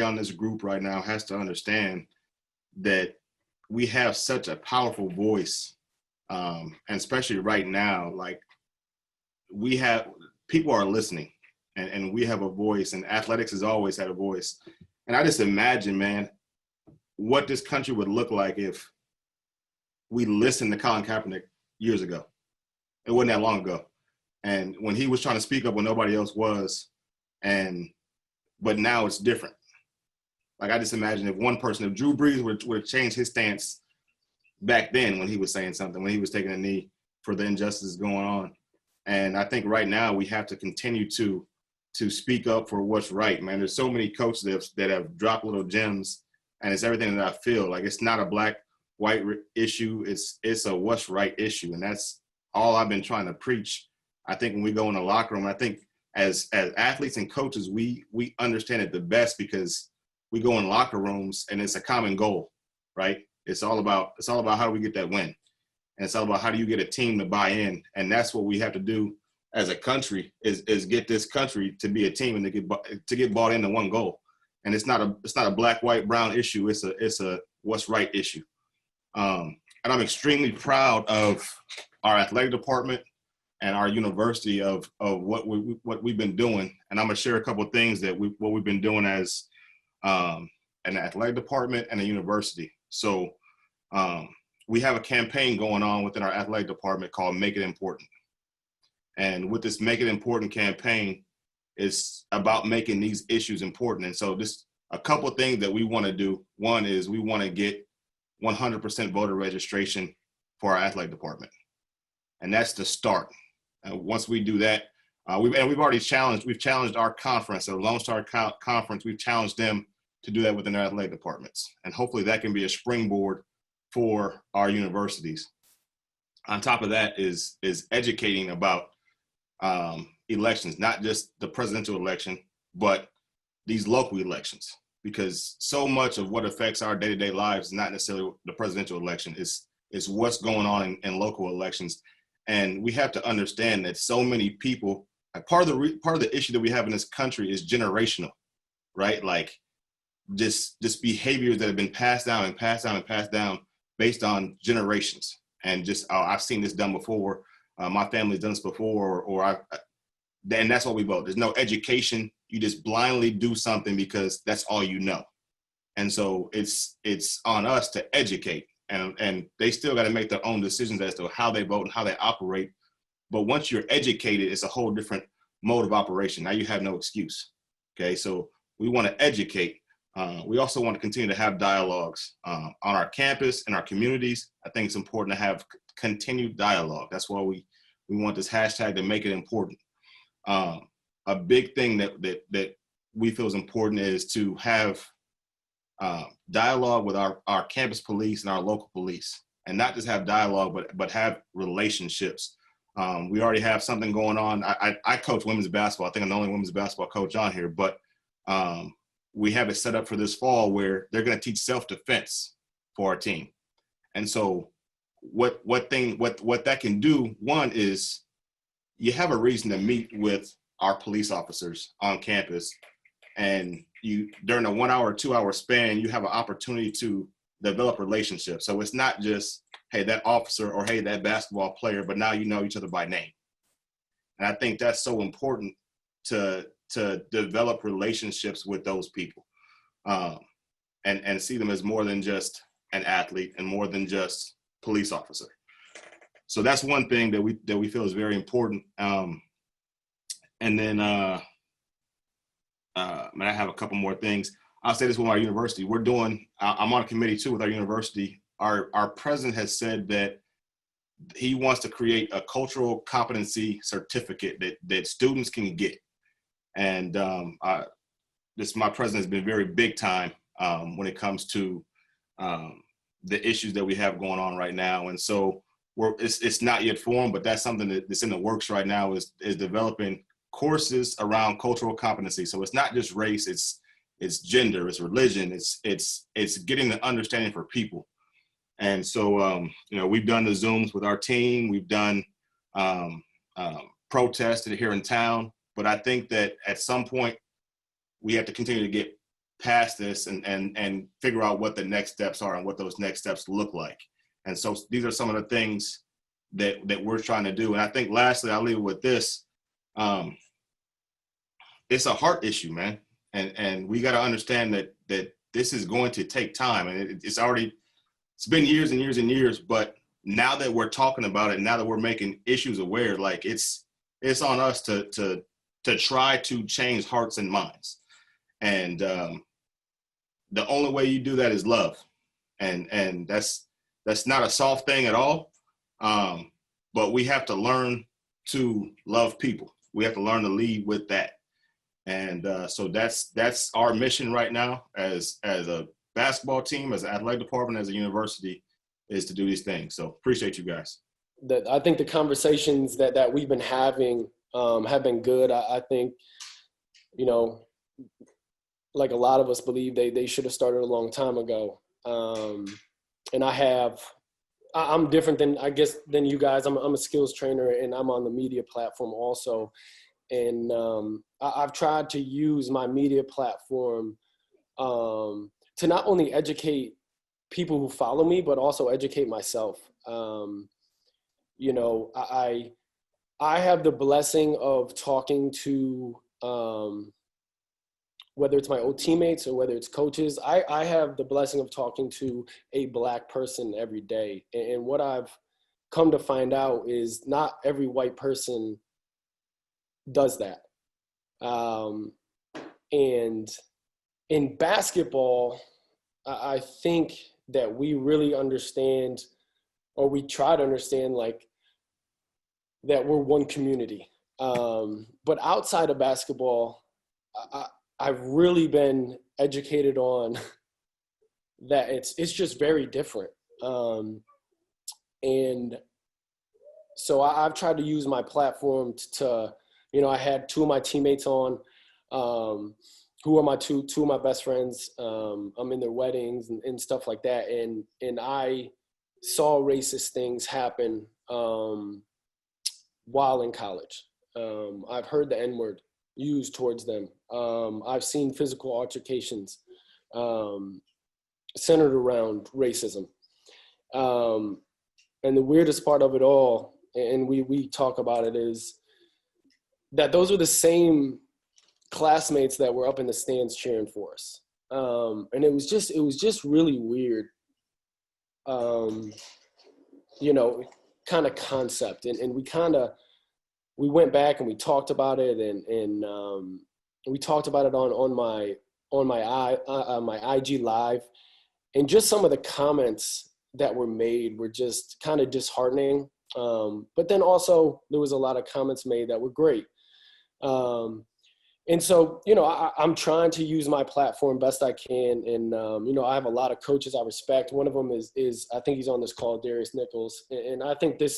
on this group right now has to understand that we have such a powerful voice, and especially right now, like we have people are listening, and we have a voice, and athletics has always had a voice. And I just imagine, man, what this country would look like if we listened to Colin Kaepernick years ago. It wasn't that long ago, and when he was trying to speak up when nobody else was, and but now it's different. Like I just imagine if one person, if Drew Brees would have changed his stance back then when he was saying something, when he was taking a knee for the injustices going on. And I think right now we have to continue to speak up for what's right, man. There's so many coaches that have dropped little gems, and it's everything that I feel. Like it's not a black white issue. It's a what's right issue, and that's all I've been trying to preach. I think when we go in the locker room, I think as athletes and coaches, we understand it the best because we go in locker rooms and it's a common goal, right? It's all about how do we get that win, and it's all about how do you get a team to buy in, and that's what we have to do as a country is get this country to be a team and to get bought into one goal. And it's not a black, white, brown issue. It's a what's right issue. And I'm extremely proud of our athletic department and our university of what we've been doing. And I'm gonna share a couple of things that what we've been doing as an athletic department and a university. So we have a campaign going on within our athletic department called Make It Important. And with this Make It Important campaign, it's about making these issues important. And so just a couple of things that we want to do. One is we want to get 100% voter registration for our athletic department. And that's the start. And once we do that, we've already challenged our conference, the Lone Star Conference, we've challenged them to do that within their athletic departments. And hopefully that can be a springboard for our universities. On top of that is educating about elections, not just the presidential election, but these local elections, because so much of what affects our day-to-day lives is not necessarily the presidential election, it's what's going on in local elections. And we have to understand that so many people, part of the issue that we have in this country is generational, right? Like just behaviors that have been passed down and passed down and passed down based on generations. And just, I've seen this done before. My family's done this before, and that's why we vote. There's no education. You just blindly do something because that's all you know. And so it's on us to educate, and they still got to make their own decisions as to how they vote and how they operate. But once you're educated, it's a whole different mode of operation. Now you have no excuse. Okay, so we want to educate. We also want to continue to have dialogues on our campus and our communities. I think it's important to have continued dialogue. That's why we want this hashtag to make it important. A big thing that we feel is important is to have dialogue with our campus police and our local police, and not just have dialogue, but have relationships. We already have something going on. I coach women's basketball. I think I'm the only women's basketball coach on here, but we have it set up for this fall where they're going to teach self-defense for our team. And so what that can do, one is you have a reason to meet with our police officers on campus, and you, during a 1 hour, 2 hour span, you have an opportunity to develop relationships. So it's not just, hey, that officer or hey, that basketball player, but now you know each other by name. And I think that's so important to develop relationships with those people, and see them as more than just an athlete and more than just police officer. So that's one thing that we feel is very important. And then I have a couple more things. I'll say this with our university. I'm on a committee too with our university. Our president has said that he wants to create a cultural competency certificate that students can get. And my president has been very big time when it comes to the issues that we have going on right now. And so it's not yet formed, but that's something that's in the works right now is developing courses around cultural competency. So it's not just race, it's gender, it's religion, it's getting the understanding for people. And so, we've done the Zooms with our team, we've done protests here in town, but I think that at some point we have to continue to get past this and figure out what the next steps are and what those next steps look like. And so these are some of the things that we're trying to do. And I think lastly, I'll leave it with this. It's a heart issue, man. And we got to understand that this is going to take time. And it's been years and years and years, but now that we're talking about it, now that we're making issues aware, like it's on us to try to change hearts and minds. And the only way you do that is love. And that's not a soft thing at all. But we have to learn to love people. We have to learn to lead with that. And so that's our mission right now as a basketball team, as an athletic department, as a university, is to do these things. So appreciate you guys. I think the conversations that we've been having have been good. I think, like a lot of us believe they should have started a long time ago. And I'm different than you guys. I'm a skills trainer, and I'm on the media platform also. And I've tried to use my media platform to not only educate people who follow me, but also educate myself. I have the blessing of talking to, whether it's my old teammates or whether it's coaches, I have the blessing of talking to a Black person every day. And what I've come to find out is not every white person does that. And in basketball, I think that we really understand, or we try to understand, like, that we're one community. But outside of basketball, I've really been educated on that it's just very different. And so I've tried to use my platform to I had two of my teammates on, who are my two of my best friends. I'm in their weddings and stuff like that. And I saw racist things happen while in college. I've heard the N-word used towards them. I've seen physical altercations centered around racism. And the weirdest part of it all, and we talk about it, is that those are the same classmates that were up in the stands cheering for us. And it was just really weird, kind of concept. And we went back and we talked about it, and we talked about it on my IG Live, and just some of the comments that were made were just kind of disheartening. But then also there was a lot of comments made that were great. And so, I'm trying to use my platform best I can. And, I have a lot of coaches I respect. One of them is I think he's on this call, Darius Nichols. And I think this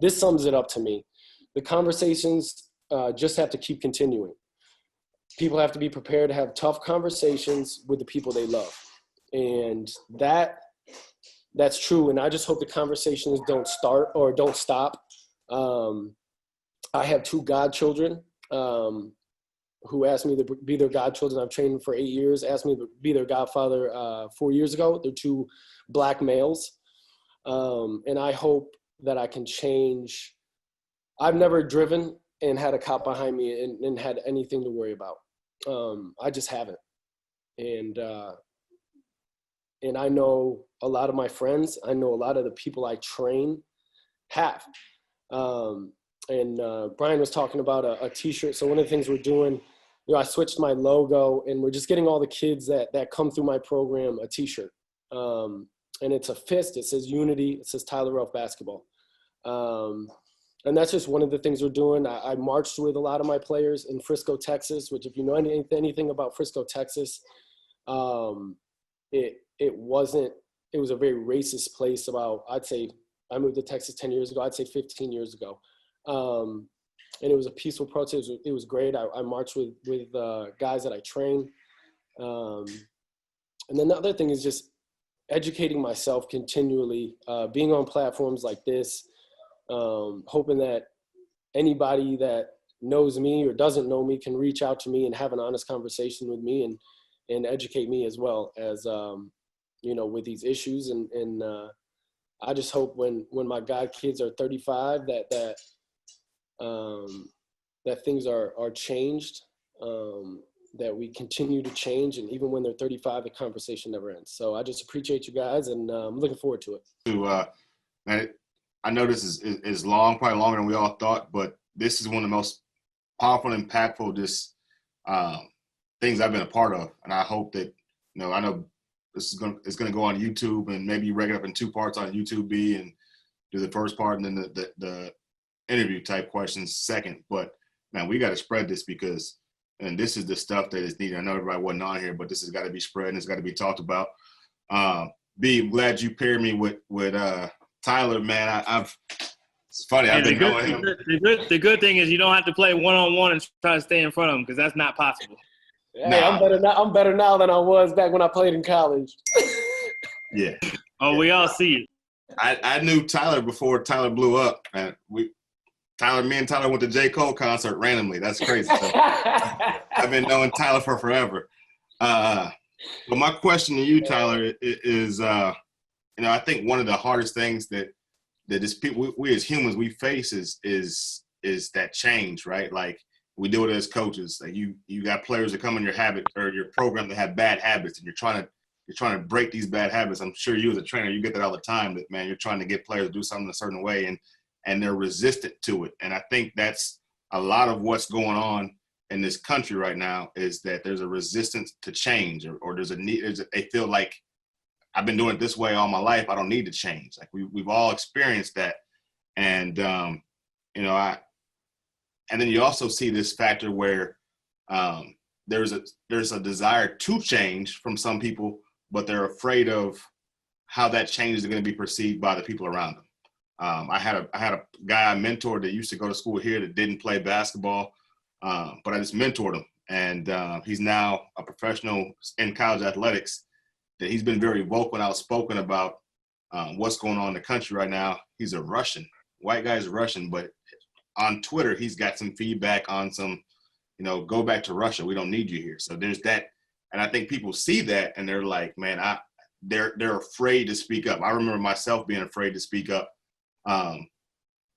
sums it up to me. The conversations just have to keep continuing. People have to be prepared to have tough conversations with the people they love. And that's true. And I just hope the conversations don't start or don't stop. I have two godchildren who asked me to be their godchildren. I've trained them for 8 years, asked me to be their godfather 4 years ago. They're two Black males. And I hope that I can change. I've never driven and had a cop behind me and had anything to worry about. I just haven't. And I know a lot of my friends, I know a lot of the people I train have. And Brian was talking about a t-shirt. So one of the things we're doing, I switched my logo, and we're just getting all the kids that come through my program a t-shirt. And it's a fist. It says Unity. It says Tyler Relph Basketball. And that's just one of the things we're doing. I marched with a lot of my players in Frisco, Texas, which, if you know anything about Frisco, Texas, it was a very racist place I'd say, I moved to Texas 10 years ago. I'd say 15 years ago. And it was a peaceful protest. It was great. I marched with guys that I train. And then the other thing is just educating myself continually, being on platforms like this, hoping that anybody that knows me or doesn't know me can reach out to me and have an honest conversation with me. and educate me as well as, with these issues. And I just hope when my god kids are 35 that things are changed, that we continue to change. And even when they're 35, the conversation never ends. So I just appreciate you guys, and I'm looking forward to it. Man, I know this is long, probably longer than we all thought, but this is one of the most powerful and impactful things I've been a part of. And I hope that, I know it's going to go on YouTube, and maybe break it up in 2 parts on YouTube and do the first part and then the interview type questions second. But man, we got to spread this and this is the stuff that is needed. I know everybody wasn't on here, but this has got to be spread and it's got to be talked about. B, I'm glad you paired me with Tyler, man. It's funny. I've been knowing him. The good thing is you don't have to play one-on-one and try to stay in front of him, because that's not possible. Hey, I'm better now than I was back when I played in college. Yeah. Oh, yeah. We all see it. I knew Tyler before Tyler blew up, and me and Tyler went to J. Cole concert randomly. That's crazy. So I've been knowing Tyler for forever. But my question to you, Tyler, is I think one of the hardest things that we as humans we face is that change, right? Like, we do it as coaches. Like, you got players that come in your habit or your program that have bad habits, and you're trying to break these bad habits. I'm sure you as a trainer, you get that all the time, that, man, you're trying to get players to do something a certain way, and they're resistant to it. And I think that's a lot of what's going on in this country right now, is that there's a resistance to change, or there's a need. They feel like, I've been doing it this way all my life, I don't need to change. Like, we've all experienced that. And, and then you also see this factor where there's a desire to change from some people, but they're afraid of how that change is going to be perceived by the people around them. I had a guy I mentored that used to go to school here that didn't play basketball, but I just mentored him, and he's now a professional in college athletics. That he's been very vocal and outspoken about what's going on in the country right now. He's a Russian, white guy's Russian, but on Twitter, he's got some feedback on some, go back to Russia. We don't need you here. So there's that. And I think people see that and they're like, man, they're afraid to speak up. I remember myself being afraid to speak up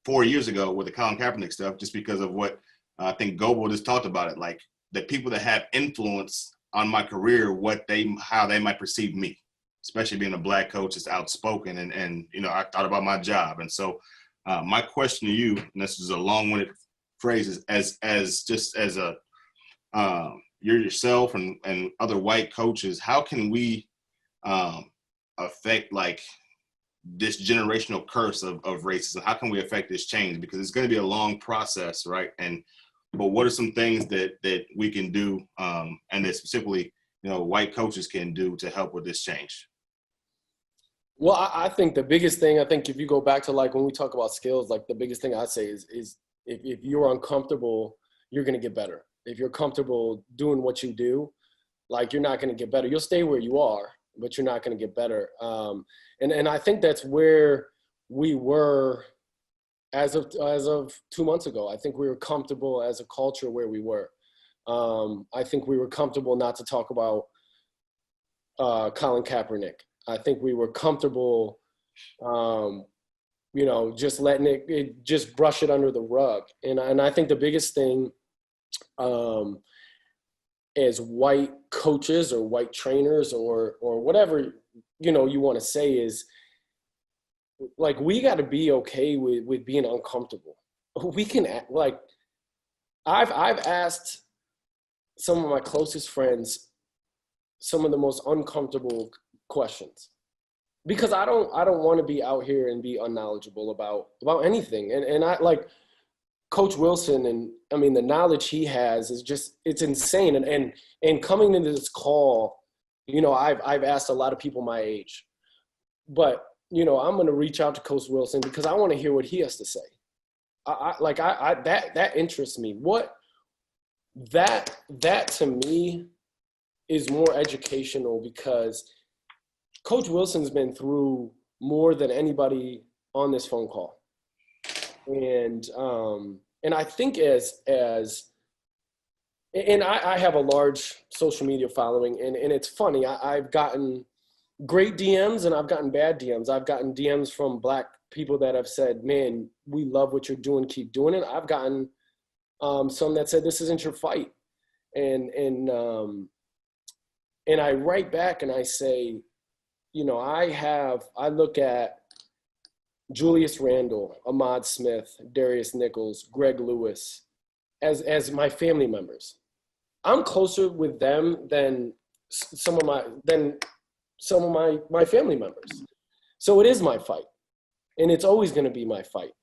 4 years ago with the Colin Kaepernick stuff, just because of what I think Goebel just talked about it. Like, the people that have influence on my career, how they might perceive me, especially being a black coach that's outspoken. And I thought about my job. And so my question to you, and this is a long-winded phrase, as you're yourself and other white coaches, how can we affect, like, this generational curse of racism? How can we affect this change? Because it's going to be a long process, right? But what are some things that we can do, and that specifically, white coaches can do to help with this change? Well, I think the biggest thing, if you go back to, like, when we talk about skills, like, the biggest thing I say is if you're uncomfortable, you're going to get better. If you're comfortable doing what you do, like, you're not going to get better. You'll stay where you are, but you're not going to get better. And I think that's where we were as of 2 months ago. I think we were comfortable as a culture where we were. I think we were comfortable not to talk about Colin Kaepernick. I think we were comfortable, just letting it just brush it under the rug. And I think the biggest thing as white coaches or white trainers or whatever, you want to say is, like, we got to be okay with being uncomfortable. We can act like, I've asked some of my closest friends some of the most uncomfortable questions, because I don't want to be out here and be unknowledgeable about anything. And I, like, Coach Wilson, and I mean, the knowledge he has is just, it's insane. And coming into this call, I've asked a lot of people my age, but I'm going to reach out to Coach Wilson because I want to hear what he has to say. That interests me. That to me is more educational, because Coach Wilson's been through more than anybody on this phone call. And I think as and I have a large social media following, and it's funny. I've gotten great DMs and I've gotten bad DMs. I've gotten DMs from Black people that have said, man, we love what you're doing. Keep doing it. I've gotten some that said, this isn't your fight. And I write back and I say, you know, I look at Julius Randle, Ahmad Smith, Darius Nichols, Greg Lewis as my family members. I'm closer with them than some of my family members. So it is my fight, and it's always going to be my fight.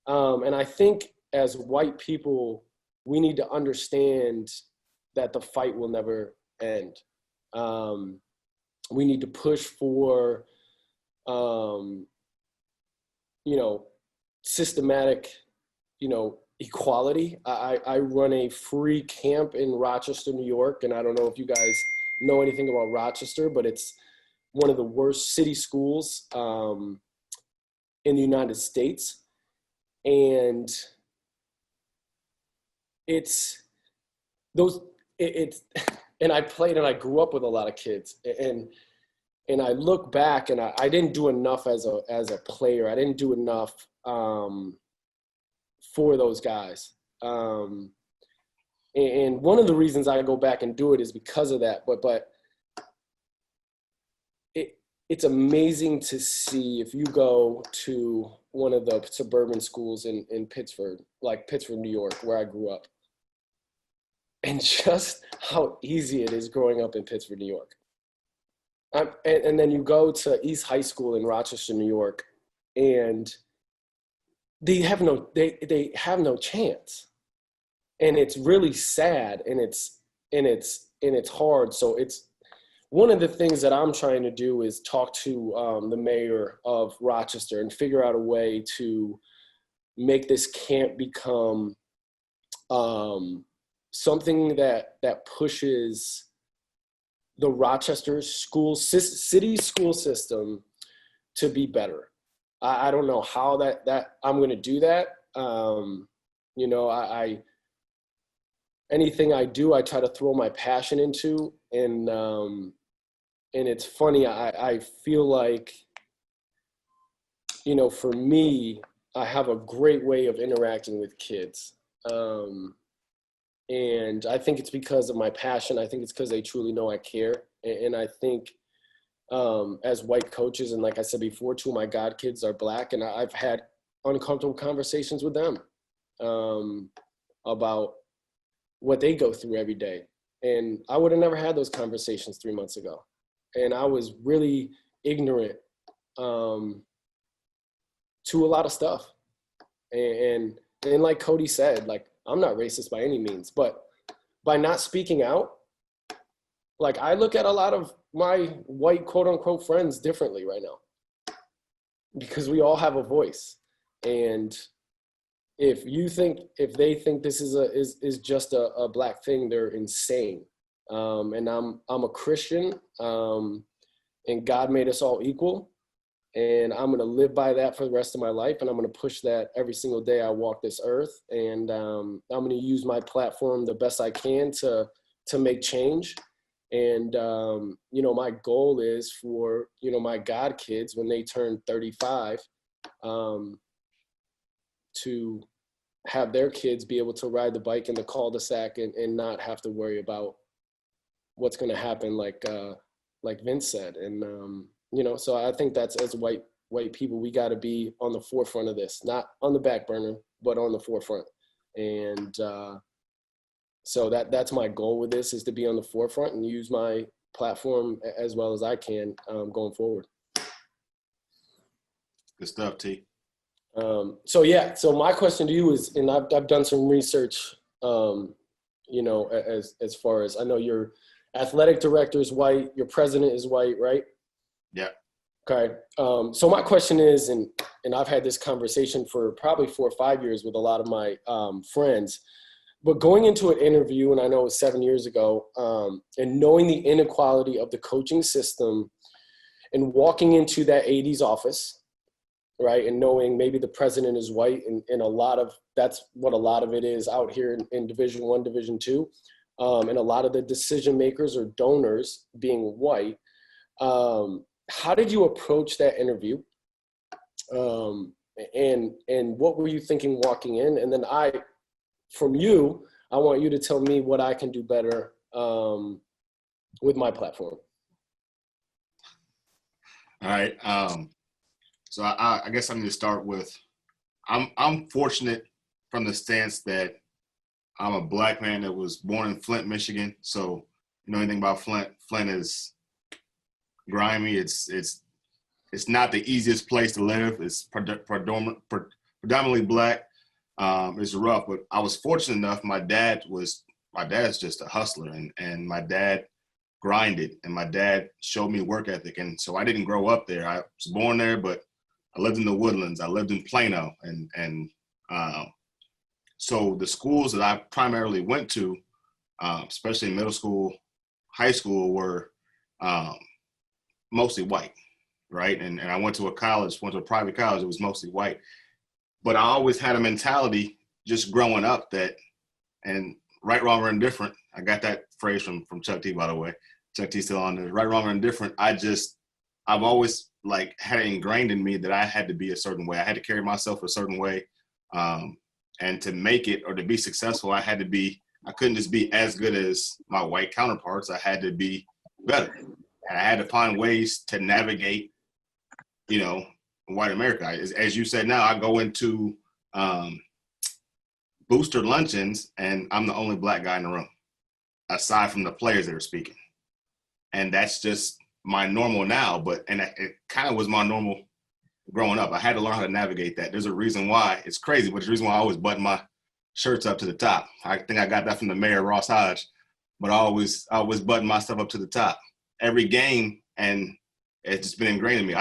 And I think as white people, we need to understand that the fight will never end. We need to push for, you know, systematic, you know, equality. I run a free camp in Rochester, New York, and I don't know if you guys know anything about Rochester, but it's one of the worst city schools in the United States. And and I played and I grew up with a lot of kids, and I look back and I didn't do enough as a player. I didn't do enough for those guys. And one of the reasons I go back and do it is because of that. But it's amazing to see if you go to one of the suburban schools in Pittsford, like Pittsford, New York, where I grew up, and just how easy it is growing up in Pittsford, New York. And then you go to East High School in Rochester, New York, and they have no chance. And it's really sad, and it's hard. So it's one of the things that I'm trying to do is talk to the mayor of Rochester and figure out a way to make this camp become something that pushes the Rochester city school system to be better. I don't know how that I'm going to do that. You know, anything I do, I try to throw my passion into, and it's funny. I feel like, you know, for me, I have a great way of interacting with kids. And I think it's because of my passion. I think it's because they truly know I care. And I think as white coaches, and like I said before, two of my god kids are Black, and I've had uncomfortable conversations with them about what they go through every day. And I would have never had those conversations 3 months ago. And I was really ignorant to a lot of stuff. And like Cody said, like, I'm not racist by any means, but by not speaking out, like, I look at a lot of my white quote unquote friends differently right now, because we all have a voice. And if they think this is just a Black thing, they're insane. And I'm a Christian, and God made us all equal. And I'm going to live by that for the rest of my life. And I'm going to push that every single day I walk this earth. And I'm going to use my platform the best I can to make change. And, you know, my goal is for, you know, my god kids, when they turn 35, to have their kids be able to ride the bike in the cul-de-sac and not have to worry about what's going to happen, like Vince said. And, you know, so I think that's, as white people, we got to be on the forefront of this, not on the back burner, but on the forefront. And so that's my goal with this, is to be on the forefront and use my platform as well as I can going forward. Good stuff, T. So my question to you is, and I've done some research, you know, as far as I know, your athletic director is white, your president is white, right? Yeah. Okay. So my question is, and I've had this conversation for probably 4 or 5 years with a lot of my friends, but going into an interview, and I know it was 7 years ago, and knowing the inequality of the coaching system and walking into that AD's office, right, and knowing maybe the president is white, and a lot of, that's what a lot of it is out here in Division I, Division II. and a lot of the decision makers or donors being white. How did you approach that interview? And what were you thinking walking in? And then from you, I want you to tell me what I can do better with my platform. All right. So I guess I'm going to start with, I'm fortunate from the stance that I'm a Black man that was born in Flint, Michigan. So you know anything about Flint? Flint is grimy. It's not the easiest place to live. It's predominantly Black. It's rough, but I was fortunate enough. My dad's just a hustler, and my dad grinded, and my dad showed me work ethic. And so I didn't grow up there. I was born there, but I lived in the Woodlands. I lived in Plano, and so the schools that I primarily went to, especially in middle school, high school, were mostly white, right? And I went to a private college. It was mostly white. But I always had a mentality just growing up that, and right, wrong, or indifferent, I got that phrase from Chuck T, by the way. Chuck T still on there. Right, wrong, or indifferent, I've always like had it ingrained in me that I had to be a certain way. I had to carry myself a certain way. And to make it or to be successful, I couldn't just be as good as my white counterparts. I had to be better. And I had to find ways to navigate, white America. As you said, now I go into booster luncheons and I'm the only Black guy in the room, aside from the players that are speaking. And that's just my normal now, and it kind of was my normal growing up. I had to learn how to navigate that. There's a reason why. It's crazy, but there's a reason why I always button my shirts up to the top. I think I got that from the mayor, Ross Hodge, but I always button my stuff up to the top. Every game, and it's just been ingrained in me.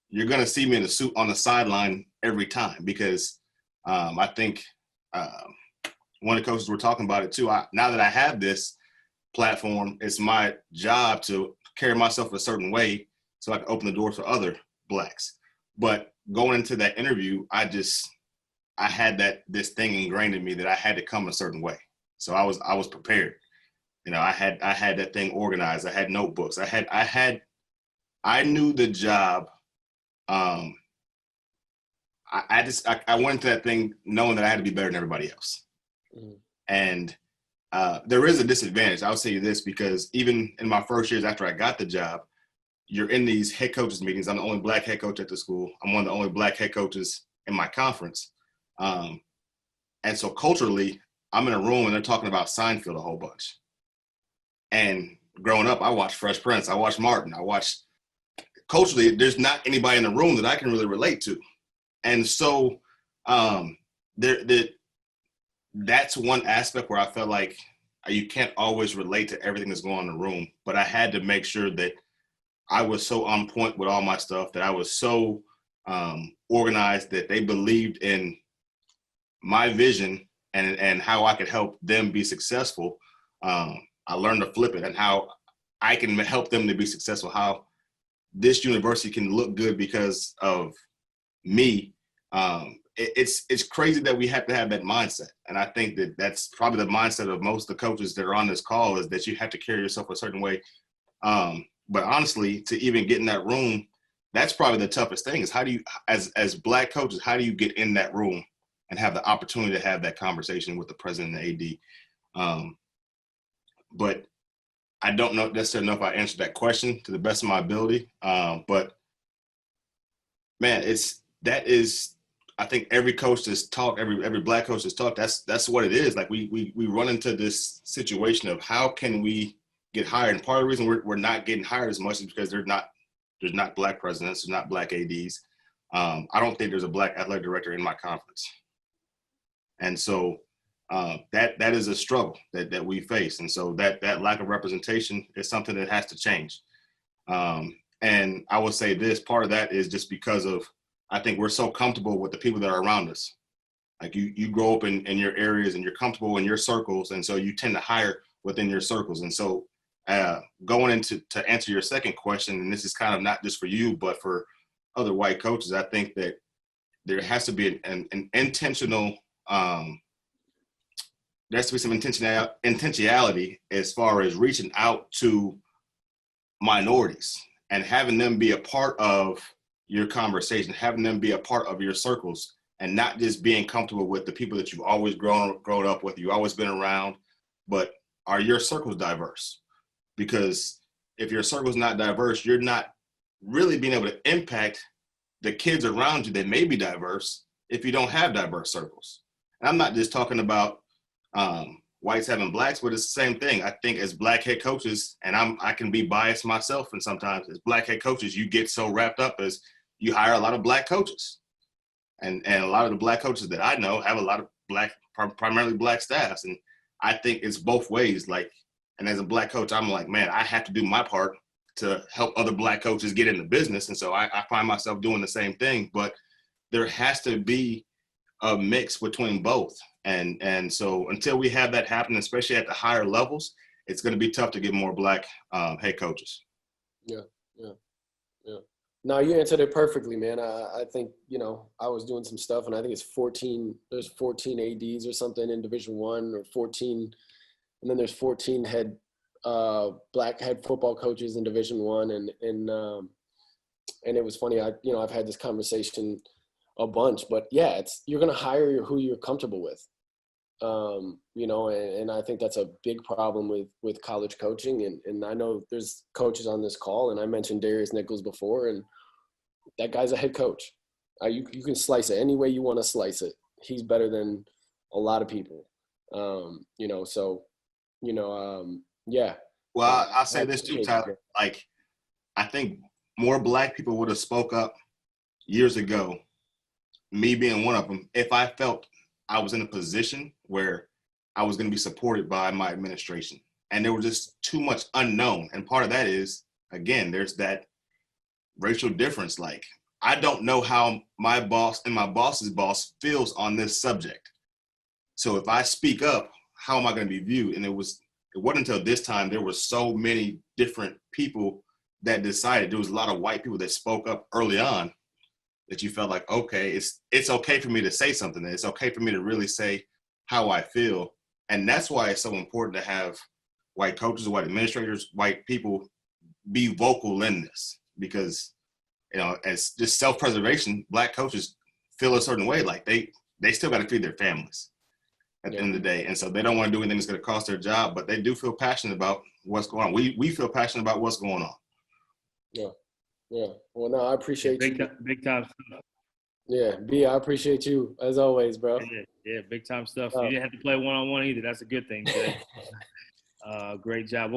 You're going to see me in a suit on the sideline every time because I think one of the coaches were talking about it too. Now that I have this platform, it's my job to carry myself a certain way so I can open the door for other Blacks. But going into that interview, I had this thing ingrained in me that I had to come a certain way. So I was prepared. I had that thing organized. I had notebooks. I knew the job. I went into that thing knowing that I had to be better than everybody else. Mm-hmm. And there is a disadvantage. I'll say you this, because even in my first years after I got the job, you're in these head coaches meetings. I'm the only Black head coach at the school. I'm one of the only Black head coaches in my conference. And so culturally, I'm in a room and they're talking about Seinfeld a whole bunch. And growing up, I watched Fresh Prince. I watched Martin. Culturally, there's not anybody in the room that I can really relate to. And so that's one aspect where I felt like you can't always relate to everything that's going on in the room. But I had to make sure that I was so on point with all my stuff, that I was so organized, that they believed in my vision and how I could help them be successful. I learned to flip it and how I can help them to be successful, how this university can look good because of me. It's crazy that we have to have that mindset. And I think that that's probably the mindset of most of the coaches that are on this call, is that you have to carry yourself a certain way. But honestly, to even get in that room, that's probably the toughest thing, is how do you, as Black coaches, how do you get in that room and have the opportunity to have that conversation with the president and the AD? But I don't know necessarily if I answered that question to the best of my ability. But man, I think every coach that's talked, every Black coach that's talked, that's what it is. Like we run into this situation of how can we get hired, and part of the reason we're not getting hired as much is because there's not Black presidents, there's not Black ADs. I don't think there's a Black athletic director in my conference, and so that is a struggle that we face, and so that lack of representation is something that has to change. And I will say this: part of that is just because of, I think we're so comfortable with the people that are around us. Like you grow up in your areas and you're comfortable in your circles, and so you tend to hire within your circles. And so going into to answer your second question, and this is kind of not just for you, but for other white coaches, I think that there has to be an intentional there has to be some intentionality as far as reaching out to minorities and having them be a part of your conversation, having them be a part of your circles, and not just being comfortable with the people that you've always grown up with, you've always been around, but are your circles diverse? Because if your circle's not diverse, you're not really being able to impact the kids around you that may be diverse if you don't have diverse circles. And I'm not just talking about whites having blacks, but it's the same thing. I think as black head coaches, and I can be biased myself, and sometimes as black head coaches, you get so wrapped up as you hire a lot of black coaches. And a lot of the black coaches that I know have a lot of primarily black staffs. And I think it's both ways. Like, and as a black coach, I'm like, man, I have to do my part to help other black coaches get in the business. And so I find myself doing the same thing, but there has to be a mix between both. And so until we have that happen, especially at the higher levels, it's going to be tough to get more black head coaches. Yeah. No, you answered it perfectly, man. I think, I was doing some stuff, and I think there's 14 ADs or something in Division I, or 14, and then there's 14 black head football coaches in Division I, and it was funny. I've had this conversation a bunch, but yeah, you're going to hire who you're comfortable with. And I think that's a big problem with college coaching. And I know there's coaches on this call, and I mentioned Darius Nichols before, and that guy's a head coach. You can slice it any way you want to slice it. He's better than a lot of people. Yeah. Well, I'll say this too, Tyler. Like, I think more black people would have spoke up years ago, me being one of them, if I felt I was in a position where I was going to be supported by my administration. And there was just too much unknown. And part of that is, again, there's that racial difference. Like, I don't know how my boss and my boss's boss feels on this subject. So if I speak up, how am I going to be viewed? And it wasn't until this time there were so many different people that decided. There was a lot of white people that spoke up early on, that you felt like, okay, it's okay for me to say something. It's okay for me to really say how I feel. And that's why it's so important to have white coaches, white administrators, white people be vocal in this. Because, as just self-preservation, black coaches feel a certain way. Like they still got to feed their families at the end of the day. And so they don't want to do anything that's going to cost their job, but they do feel passionate about what's going on. We feel passionate about what's going on. Yeah. Well, no, I appreciate you. Big time stuff. Yeah, B, I appreciate you as always, bro. Yeah, big time stuff. You didn't have to play one-on-one either. That's a good thing. Great job.